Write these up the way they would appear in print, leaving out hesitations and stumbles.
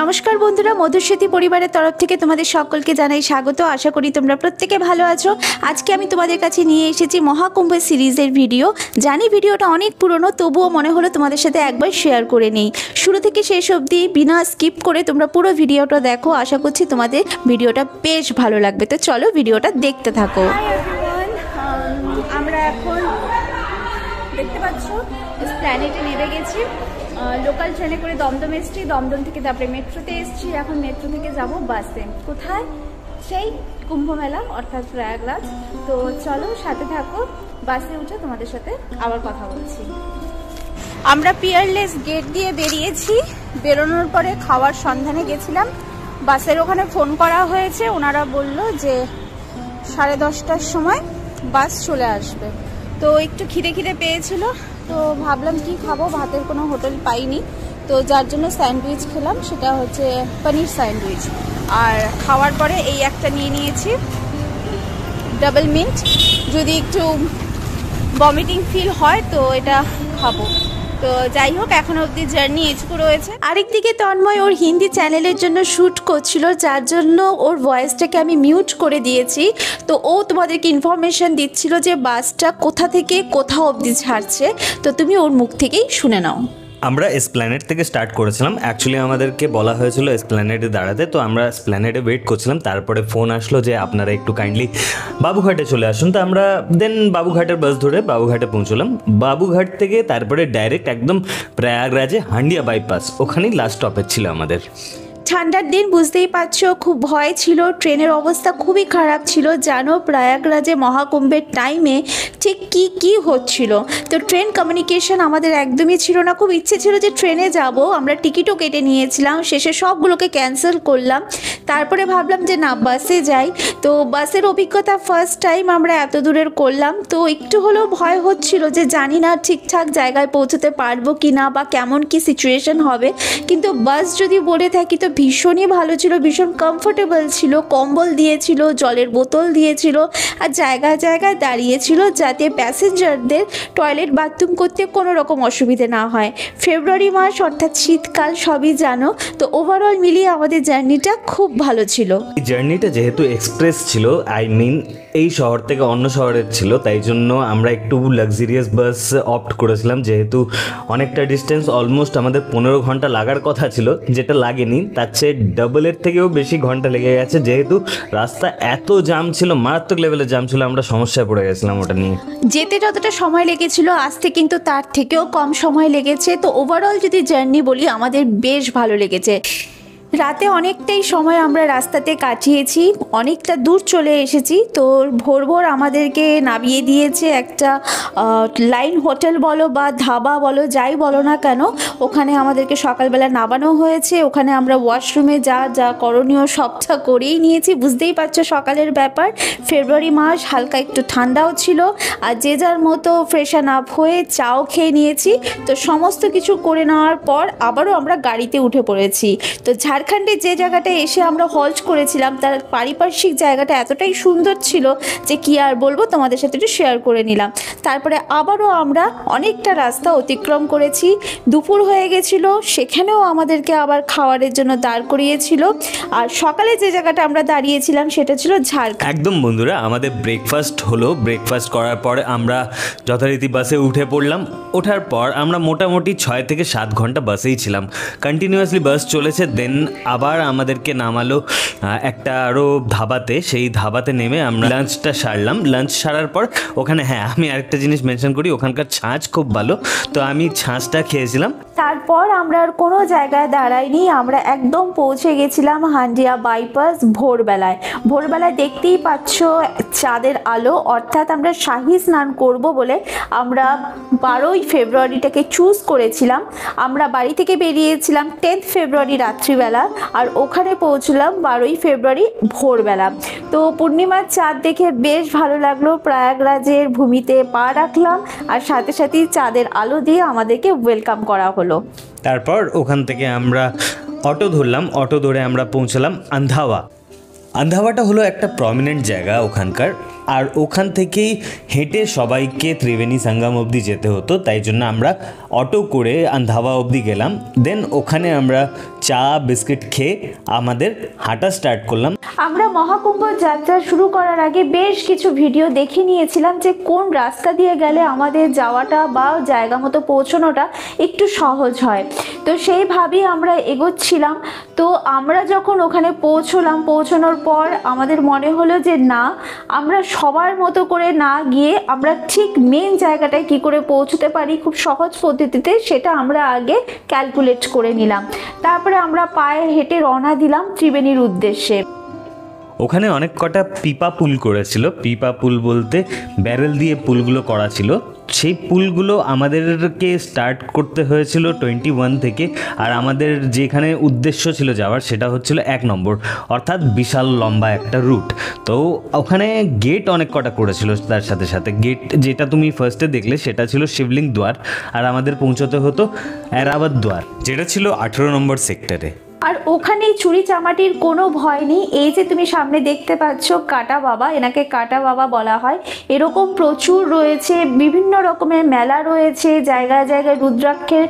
নমস্কার বন্ধুরা, মধুস্মৃতি পরিবারের তরফ থেকে তোমাদের সকলকে জানাই স্বাগত। আশা করি তোমরা প্রত্যেকে ভালো আছো। আজকে আমি তোমাদের কাছে নিয়ে এসেছি মহাকুম্ভ সিরিজের ভিডিও। জানি ভিডিওটা অনেক পুরনো, তবুও মনে হলো তোমাদের সাথে একবার শেয়ার করে নিই। শুরু থেকে শেষ অবধি বিনা স্কিপ করে তোমরা পুরো ভিডিওটা দেখো। আশা করছি তোমাদের ভিডিওটা বেশ ভালো লাগবে। তো চলো ভিডিওটা দেখতে থাকো। আমরা এখন দেখতে পাচ্ছ প্ল্যানেটে নেমে গেছি। লোকাল ট্রেনে করে দমদম এসছি, দমদম থেকে তারপরে মেট্রোতে এসছি। এখন মেট্রো থেকে যাব বাসে। কোথায়? সেই কুম্ভ মেলা অর্থাৎ প্রয়াগরাজ। তো চলো সাথে থাকো, বাসে উঠে তোমাদের সাথে আবার কথা বলছি। আমরা পিয়ারলেস গেট দিয়ে বেরিয়েছি। বেরোনোর পরে খাওয়ার সন্ধানে গেছিলাম। বাসের ওখানে ফোন করা হয়েছে, ওনারা বলল যে 10:30টার সময় বাস চলে আসবে। তো একটু খিদে পেয়েছিল, তো ভাবলাম কি খাবো, ভাতের কোনো হোটেল পাইনি, তো যার জন্য স্যান্ডউইচ খেলাম। সেটা হচ্ছে পনির স্যান্ডউইচ। আর খাওয়ার পরে এই একটা নিয়ে নিয়েছি ডাবল মিন্ট। যদি একটু ভমিটিং ফিল হয় তো এটা খাবো। তো যাই হোক, এখনো অবধি জার্নি এটুকু রয়েছে। আরেকদিকে তন্ময় ওর হিন্দি চ্যানেলের জন্য শ্যুট করছিল, যার জন্য ওর ভয়েসটাকে আমি মিউট করে দিয়েছি। তো ও তোমাদেরকে ইনফরমেশন দিচ্ছিল যে বাসটা কোথা থেকে কোথা অবধি ছাড়ছে। তো তুমি ওর মুখ থেকেই শুনে নাও। আমরা এসপ্ল্যানেড থেকে স্টার্ট করেছিলাম। অ্যাকচুয়ালি আমাদেরকে বলা হয়েছিল এসপ্ল্যানেডে দাঁড়াতে, তো আমরা এসপ্ল্যানেডে ওয়েট করছিলাম। তারপরে ফোন আসলো যে আপনারা একটু কাইন্ডলি বাবুঘাটে চলে আসুন। তো আমরা দেন বাবুঘাটের বাস ধরে বাবুঘাটে পৌঁছলাম। বাবুঘাট থেকে তারপরে ডাইরেক্ট একদম প্রয়াগরাজে হান্ডিয়া বাইপাস, ওখানেই লাস্ট স্টপেজ ছিল আমাদের। ঠান্ডার দিন, বুঝতেই পারছো, খুব ভয় ছিল। ট্রেনের অবস্থা খুবই খারাপ ছিল। জানো প্রয়াগরাজে মহাকুম্ভের টাইমে ঠিক কি হচ্ছিল। তো ট্রেন কমিউনিকেশন আমাদের একদমই ছিল না। খুব ইচ্ছে ছিল যে ট্রেনে যাব, আমরা টিকিটও কেটে নিয়েছিলাম। শেষে সবগুলোকে ক্যান্সেল করলাম। তারপরে ভাবলাম যে না, বাসে যাই। তো বাসের অভিজ্ঞতা ফার্স্ট টাইম আমরা এত দূরের করলাম। তো একটু হলেও ভয় হচ্ছিল যে জানি না ঠিকঠাক জায়গায় পৌঁছতে পারবো কি না, বা কেমন কি সিচুয়েশন হবে। কিন্তু বাস যদি বলে থাকি তো ভীষণই ভালো ছিল, ভীষণ কমফোর্টেবল ছিল। কম্বল দিয়েছিল, জলের বোতল দিয়েছিল, আর জায়গায় জায়গায় দাঁড়িয়েছিল যাতে প্যাসেঞ্জারদের টয়লেট বাথরুম করতে কোনো রকম অসুবিধে না হয়। ফেব্রুয়ারি মাস অর্থাৎ শীতকাল, সবই জানো। তো ওভারঅল মিলিয়ে আমাদের জার্নিটা খুব ভালো ছিল। এই জার্নিটা যেহেতু এক্সপ্রেস ছিল, আই মিন এই শহর থেকে অন্য শহরের ছিল, তাই জন্য আমরা একটু লাক্সারিয়াস বাস অপ্ট করেছিলাম। যেহেতু অনেকটা ডিস্টেন্স, অলমোস্ট আমাদের 15 ঘন্টা লাগার কথা ছিল, যেটা লাগেনি। তার চেয়ে ডাবলের থেকেও বেশি ঘন্টা লেগে গেছে, যেহেতু রাস্তা এত জাম ছিল, মারাত্মক লেভেলের জাম ছিল। আমরা সমস্যায় পড়ে গেছিলাম ওটা নিয়ে। যেতে যতটা সময় লেগেছিল, আসতে কিন্তু তার থেকেও কম সময় লেগেছে। তো ওভারঅল যদি জার্নি বলি, আমাদের বেশ ভালো লেগেছে। রাতে অনেকটাই সময় আমরা রাস্তাতে কাটিয়েছি, অনেকটা দূর চলে এসেছি। তো ভোর আমাদেরকে নামিয়ে দিয়েছে একটা লাইন হোটেল বলো বা ধাবা বলো, যাই বলো না কেন, ওখানে আমাদেরকে সকালবেলা নামানো হয়েছে। ওখানে আমরা ওয়াশরুমে যা করণীয় সবটা করেই নিয়েছি। বুঝতেই পারছো সকালের ব্যাপার, ফেব্রুয়ারি মাস, হালকা একটু ঠান্ডাও ছিল। আর যে যার মতো ফ্রেশন আপ হয়ে চাও খেয়ে নিয়েছি। তো সমস্ত কিছু করে নেওয়ার পর আবারও আমরা গাড়িতে উঠে পড়েছি। তো ঝাড়খণ্ডে যে জায়গাটায় এসে আমরা হল্ট করেছিলাম, তার পারিপার্শ্বিক জায়গাটা এতটাই সুন্দর ছিল যে কি আর বলবো, তোমাদের সাথে একটু শেয়ার করে নিলাম। তারপরে আবারও আমরা অনেকটা রাস্তা অতিক্রম করেছি। দুপুর হয়ে গেছিলো, সেখানেও আমাদেরকে আবার খাওয়ারের জন্য দাঁড় করিয়েছিল। আর সকালে যে জায়গাটা আমরা দাঁড়িয়েছিলাম সেটা ছিল ঝাড়খণ্ড। একদম বন্ধুরা, আমাদের ব্রেকফাস্ট হলো। ব্রেকফাস্ট করার পর আমরা যথারীতি বাসে উঠে পড়লাম। ওঠার পর আমরা মোটামুটি 6 থেকে 7 ঘন্টা বাসেই ছিলাম। কন্টিনিউয়াসলি বাস চলেছে। দেন আবার আমাদেরকে নামালো একটা আরও ধাবাতে। সেই ধাবাতে নেমে আমরা লাঞ্চটা সারলাম। লাঞ্চ সারার পর ওখানে, হ্যাঁ, আমি আরেকটা জিনিস মেনশন করি, ওখানকার ছাঁচ খুব ভালো, তো আমি ছাঁচটা খেয়েছিলাম। তারপর আমরা আর কোনো জায়গায় দাঁড়াইনি, আমরা একদম পৌঁছে গেছিলাম হান্ডিয়া বাইপাস ভোরবেলায় দেখতেই পাচ্ছ চাঁদের আলো। অর্থাৎ আমরা শাহী স্নান করব বলে আমরা 12ই ফেব্রুয়ারিটাকে চুজ করেছিলাম। আমরা বাড়ি থেকে বেরিয়েছিলাম 10 ফেব্রুয়ারি রাত্রিবেলা, আর ওখানে পৌঁছলাম 12ই ফেব্রুয়ারি ভোরবেলা। তো পূর্ণিমার চাঁদ দেখে বেশ ভালো লাগলো। প্রয়াগরাজের ভূমিতে পা রাখলাম, আর সাথে সাথেই চাঁদের আলো দিয়ে আমাদেরকে ওয়েলকাম করা হলো। তারপর ওখান থেকে আমরা অটো ধরলাম। অটো ধরে আমরা পৌঁছলাম আন্ধাওয়া। আন্ধাবাটা হলো একটা প্রমিনেন্ট জায়গা ওখানকার, আর ওখান থেকেই হেঁটে সবাইকে ত্রিবেণী সঙ্গম অবধি যেতে হতো, তাই জন্য আমরা অটো করে আন্ধাবা অবধি গেলাম। দেন ওখানে আমরা চা বিস্কিট খেয়ে আমাদের হাঁটা স্টার্ট করলাম। আমরা মহাকুম্ভ যাত্রা শুরু করার আগে বেশ কিছু ভিডিও দেখে নিয়েছিলাম যে কোন রাস্তা দিয়ে গেলে আমাদের যাওয়াটা বা জায়গা মতো পৌঁছানোটা একটু সহজ হয়। তো সেইভাবেই আমরা এগোচ্ছিলাম। তো আমরা যখন ওখানে পৌঁছানোর পর আমাদের মনে হলো যে না, আমরা সবার মতো করে না গিয়ে আমরা ঠিক মেন জায়গাটায় কি করে পৌঁছতে পারি খুব সহজ পদ্ধতিতে, সেটা আমরা আগে ক্যালকুলেট করে নিলাম। তারপরে আমরা পায়ে হেঁটে রওনা দিলাম ত্রিবেণীর উদ্দেশ্যে। ওখানে অনেক কটা পিপা পুল করেছিল। পিপা পুল বলতে ব্যারেল দিয়ে পুলগুলো করা ছিল। সেই পুলগুলো আমাদেরকে স্টার্ট করতে হয়েছিল 21 থেকে, আর আমাদের যেখানে উদ্দেশ্য ছিল যাওয়ার সেটা হচ্ছিল 1 নম্বর, অর্থাৎ বিশাল লম্বা একটা রুট। তো ওখানে গেট অনেক কটা করেছিল। তার সাথে সাথে গেট যেটা তুমি ফার্স্টে দেখলে সেটা ছিল শিবলিং দ্বার, আর আমাদের পৌঁছতে হতো এরাবাদ দ্বার, যেটা ছিল 18 নম্বর সেক্টরে। আর ওখানে চুরি চামাটির কোনো ভয় নেই। এই যে তুমি সামনে দেখতে পাচ্ছ কাটা বাবা, এনাকে কাটা বাবা বলা হয়, এরকম প্রচুর রয়েছে। বিভিন্ন রকমের মেলা রয়েছে, জায়গায় জায়গায় রুদ্রাক্ষের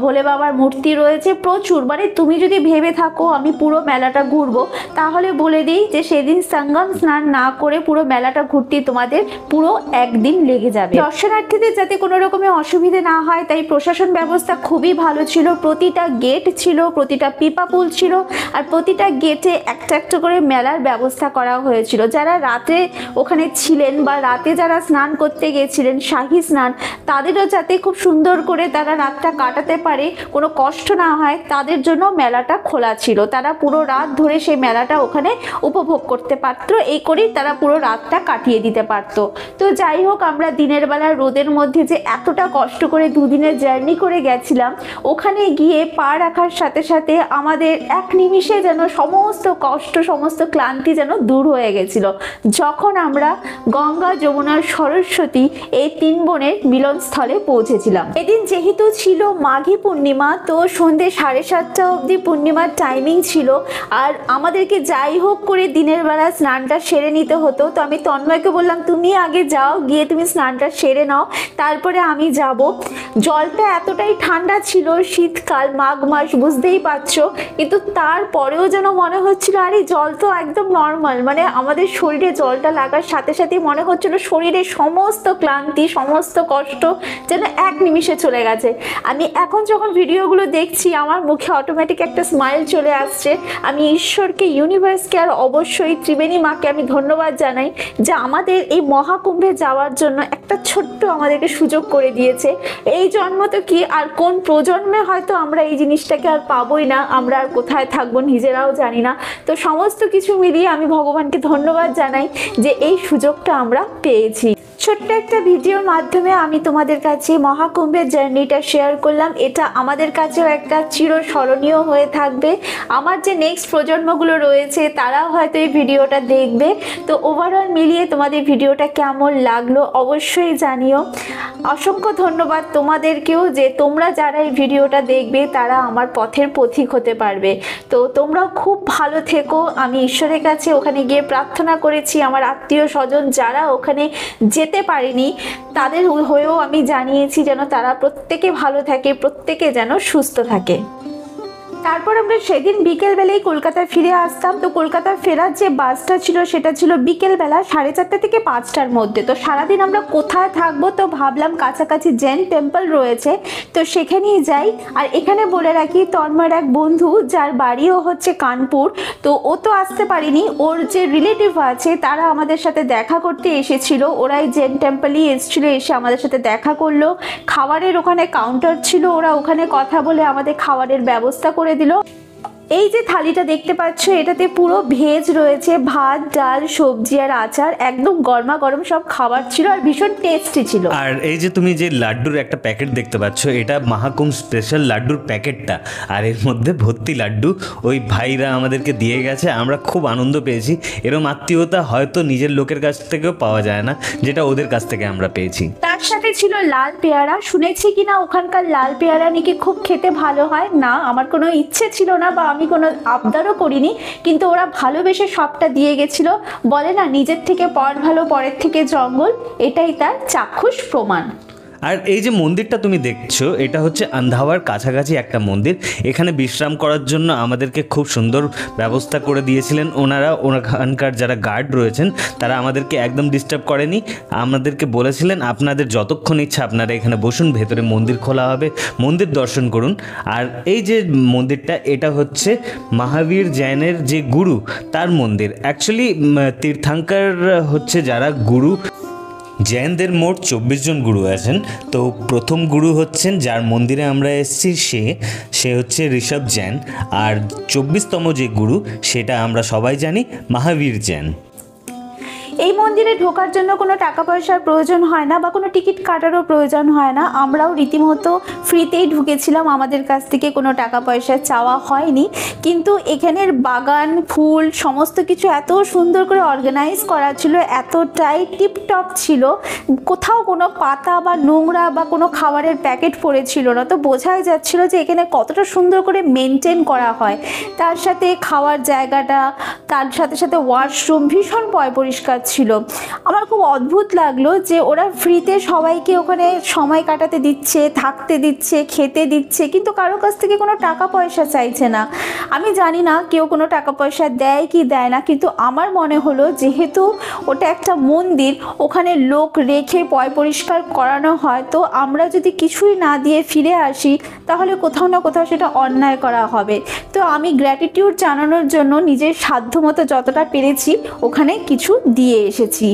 ভোলে বাবার মূর্তি রয়েছে প্রচুর। মানে তুমি যদি ভেবে থাকো আমি পুরো মেলাটা ঘুরবো, তাহলে বলে দিই যে সেদিন সঙ্গম স্নান না করে পুরো মেলাটা ঘুরতে তোমাদের পুরো একদিন লেগে যাবে। দর্শনার্থীদের যাতে কোনো রকমের অসুবিধে না হয় তাই প্রশাসন ব্যবস্থা খুবই ভালো ছিল। প্রতিটা গেট ছিল, প্রতিটা পিপা ছিল, আর প্রতিটা গেটে একটা একটা করে মেলার ব্যবস্থা করা হয়েছিল। যারা রাতে ওখানে ছিলেন বা রাতে যারা স্নান করতে গিয়েছিলেন শাহী স্নান, তাদেরও যাতে খুব সুন্দর করে তারা রাতটা কাটাতে পারে, কোনো কষ্ট না হয়, তাদের জন্য মেলাটা খোলা ছিল। তারা পুরো রাত ধরে সেই মেলাটা ওখানে উপভোগ করতে পারত, এই করেই তারা পুরো রাতটা কাটিয়ে দিতে পারত। তো যাই হোক, আমরা দিনের বেলা রোদের মধ্যে যে এতটা কষ্ট করে দুদিনের জার্নি করে গেছিলাম, ওখানে গিয়ে পা রাখার সাথে সাথে আমাদের এক নিমিষে যেন সমস্ত কষ্ট সমস্ত ক্লান্তি যেন দূর হয়ে গেছিল যখন আমরা গঙ্গা যমুনা সরস্বতী এই 3 বোনের মিলনস্থলে পৌঁছেছিলাম। এদিন যেহেতু ছিল মাঘী পূর্ণিমা, তো সন্ধ্যে 7:30 অবধি পূর্ণিমার টাইমিং ছিল, আর আমাদেরকে যাই হোক করে দিনের বেলা স্নানটা সেরে নিতে হতো। তো আমি তন্ময়কে বললাম তুমি আগে যাও, গিয়ে তুমি স্নানটা সেরে নাও, তারপরে আমি যাব। জলটা এতটাই ঠান্ডা ছিল, শীতকাল, মাঘ মাস, বুঝতেই পারছো, কিন্তু তারপরেও যেন মনে হচ্ছিল আরে জল তো একদম নর্মাল। মানে আমাদের শরীরে জলটা লাগার সাথে সাথে মনে হচ্ছিল শরীরে সমস্ত ক্লান্তি সমস্ত কষ্ট যেন এক নিমিষে চলে গেছে। আমি এখন যখন ভিডিওগুলো দেখছি আমার মুখে অটোমেটিক একটা স্মাইল চলে আসছে। আমি ঈশ্বরকে, ইউনিভার্সকে, আর অবশ্যই ত্রিবেণী মাকে আমি ধন্যবাদ জানাই যে আমাদের এই মহাকুম্ভে যাওয়ার জন্য একটা ছোট্ট আমাদেরকে সুযোগ করে দিয়েছে। এই জন্ম তো কি, আর কোন প্রজন্মে হয়তো আমরা এই জিনিসটাকে আর পাবোই না, আমরা আর কোথায় থাকবো নিজেরাও জানি না। তো সমস্ত কিছু মিলিয়ে আমি ভগবানকে ধন্যবাদ জানাই যে এই সুযোগটা আমরা পেয়েছি। ছোট্ট একটা ভিডিওর মাধ্যমে আমি তোমাদের কাছে মহাকুম্ভের জার্নিটা শেয়ার করলাম। এটা আমাদের কাছেও একটা চিরস্মরণীয় হয়ে থাকবে। আমার যে নেক্সট প্রজন্মগুলো রয়েছে তারাও হয়তো এই ভিডিওটা দেখবে। তো ওভারঅল মিলিয়ে তোমাদের ভিডিওটা কেমন লাগলো অবশ্যই জানিও। অসংখ্য ধন্যবাদ তোমাদেরকেও যে তোমরা যারা এই ভিডিওটা দেখবে তারা আমার পথের পথিক হতে পারবে। তো তোমরাও খুব ভালো থেকো। আমি ঈশ্বরের কাছে ওখানে গিয়ে প্রার্থনা করেছি আমার আত্মীয় স্বজন যারা ওখানে যেতে পারেনি তাদের হয়েও আমি জানিয়েছি যেন তারা প্রত্যেকে ভালো থাকে, প্রত্যেকে যেন সুস্থ থাকে। তারপর আমরা সেদিন বিকেলবেলায় কলকাতায় ফিরে আসতাম। তো কলকাতা ফেরার যে বাসটা ছিল সেটা ছিল বিকেলবেলা 4:30 থেকে 5টার মধ্যে। তো সারাদিন আমরা কোথায় থাকবো, তো ভাবলাম কাছাকাছি জৈন টেম্পল রয়েছে তো সেখানেই যাই। আর এখানে বলে রাখি তন্ময়ের এক বন্ধু যার বাড়িও হচ্ছে কানপুর, তো ও তো আসতে পারিনি, ওর যে রিলেটিভ আছে তারা আমাদের সাথে দেখা করতে এসেছিল। ওরাই জৈন টেম্পলই এসেছিলো, এসে আমাদের সাথে দেখা করলো। খাবারের ওখানে কাউন্টার ছিল, ওরা ওখানে কথা বলে আমাদের খাবারের ব্যবস্থা করে দিল। এই যে থালিটা দেখতে পাচ্ছ এটাতে পুরো ভেজ রয়েছে, ভাত, ডাল, সবজি আর আচার, একদম গরমা গরম সব খাবার ছিল আর ভীষণ টেস্টি ছিল। আর এই যে তুমি যে লাড্ডুর একটা প্যাকেট দেখতে পাচ্ছ, এটা মহাকুম্ভ স্পেশাল লাড্ডুর প্যাকেটটা, আর এর মধ্যে ভর্তি লাড্ডু ওই ভাইরা আমাদেরকে দিয়ে গেছে। আমরা খুব আনন্দ পেয়েছি। এরম আত্মীয়তা হয়তো নিজের লোকের কাছ থেকেও পাওয়া যায় না, যেটা ওদের কাছ থেকে আমরা পেয়েছি। তার সাথে ছিল লাল পেয়ারা। শুনেছি কিনা ওখানকার লাল পেয়ারা নাকি খুব খেতে ভালো হয়। না, আমার কোনো ইচ্ছে ছিল না বা আমি আমি কোনো আবদারও করিনি, কিন্তু ওরা ভালোবেসে সবটা দিয়ে গেছিলো। বলে না, নিজের থেকে পর ভালো পরের থেকে জঙ্গল, এটাই তার চাক্ষুষ প্রমাণ। আর এই যে মন্দিরটা তুমি দেখছো, এটা হচ্ছে আন্ধাওয়ার কাছাকাছি একটা মন্দির। এখানে বিশ্রাম করার জন্য আমাদেরকে খুব সুন্দর ব্যবস্থা করে দিয়েছিলেন ওনারা। ওখানকার যারা গার্ড রয়েছেন তারা আমাদেরকে একদম ডিস্টার্ব করেনি। আমাদেরকে বলেছিলেন আপনাদের যতক্ষণ ইচ্ছা আপনারা এখানে বসুন, ভেতরে মন্দির খোলা হবে, মন্দির দর্শন করুন। আর এই যে মন্দিরটা, এটা হচ্ছে মহাবীর জৈনের যে গুরু তার মন্দির। অ্যাকচুয়ালি তীর্থাঙ্কর হচ্ছে যারা গুরু, জৈনদের মোট 24 জন গুরু আছেন। তো প্রথম গুরু হচ্ছেন, যার মন্দিরে আমরা এসেছি, সে হচ্ছে ঋষভ জৈন। আর 24তম যে গুরু সেটা আমরা সবাই জানি, মহাবীর জৈন। এই মন্দিরে ঢোকার জন্য কোনো টাকা পয়সার প্রয়োজন হয় না বা কোনো টিকিট কাটারও প্রয়োজন হয় না। আমরাও রীতিমতো ফ্রিতেই ঢুকেছিলাম, আমাদের কাছ থেকে কোনো টাকা পয়সা চাওয়া হয়নি। কিন্তু এখানের বাগান, ফুল, সমস্ত কিছু এত সুন্দর করে অর্গানাইজ করা ছিল, এতটাই টিপটপ ছিল, কোথাও কোনো পাতা বা নোংরা বা কোনো খাবারের প্যাকেট পড়েছিল না। তো বোঝাই যাচ্ছিল যে এখানে কতটা সুন্দর করে মেনটেন করা হয়। তার সাথে খাওয়ার জায়গাটা, তার সাথে সাথে ওয়াশরুম ভীষণ পরিষ্কার ছিল। আমার খুব অদ্ভুত লাগলো যে ওরা ফ্রিতে সবাইকে ওখানে সময় কাটাতে দিচ্ছে, থাকতে দিচ্ছে, খেতে দিচ্ছে, কিন্তু কারো কাছ থেকে কোনো টাকা পয়সা চাইছে না। আমি জানি না কেউ কোনো টাকা পয়সা দেয় কি দেয় না, কিন্তু আমার মনে হলো যেহেতু ওটা একটা মন্দির, ওখানে লোক রেখে পরিষ্কার করানো হয়, তো আমরা যদি কিছুই না দিয়ে ফিরে আসি তাহলে কোথাও না কোথাও সেটা অন্যায় করা হবে। তো আমি গ্র্যাটিটিউড জানানোর জন্য নিজের সাধ্যমতো যতটা পেরেছি ওখানে কিছু দিয়ে এসেছি।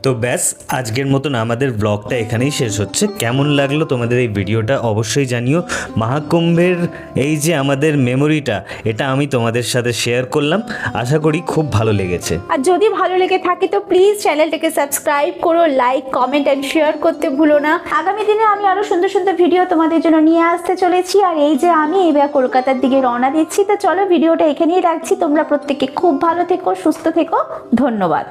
তো ব্যাস, আজকের মতন আমাদের ব্লগটা এখানেই শেষ হচ্ছে। কেমন লাগলো তোমাদের এই ভিডিওটা অবশ্যই জানিও। মহাকুম্ভের এই যে আমাদের মেমোরিটা, এটা আমি তোমাদের সাথে শেয়ার করলাম, আশা করি খুব ভালো লেগেছে। আর যদি ভালো লেগে থাকে তো প্লিজ চ্যানেলটাকে সাবস্ক্রাইব করো, লাইক, কমেন্ট অ্যান্ড শেয়ার করতে ভুলো না। আগামী দিনে আমি আরও সুন্দর সুন্দর ভিডিও তোমাদের জন্য নিয়ে আসতে চলেছি। আর এই যে আমি এবার কলকাতার দিকে রওনা দিচ্ছি, তো চলো ভিডিওটা এখানেই রাখছি। তোমরা প্রত্যেকে খুব ভালো থেকো, সুস্থ থেকো, ধন্যবাদ।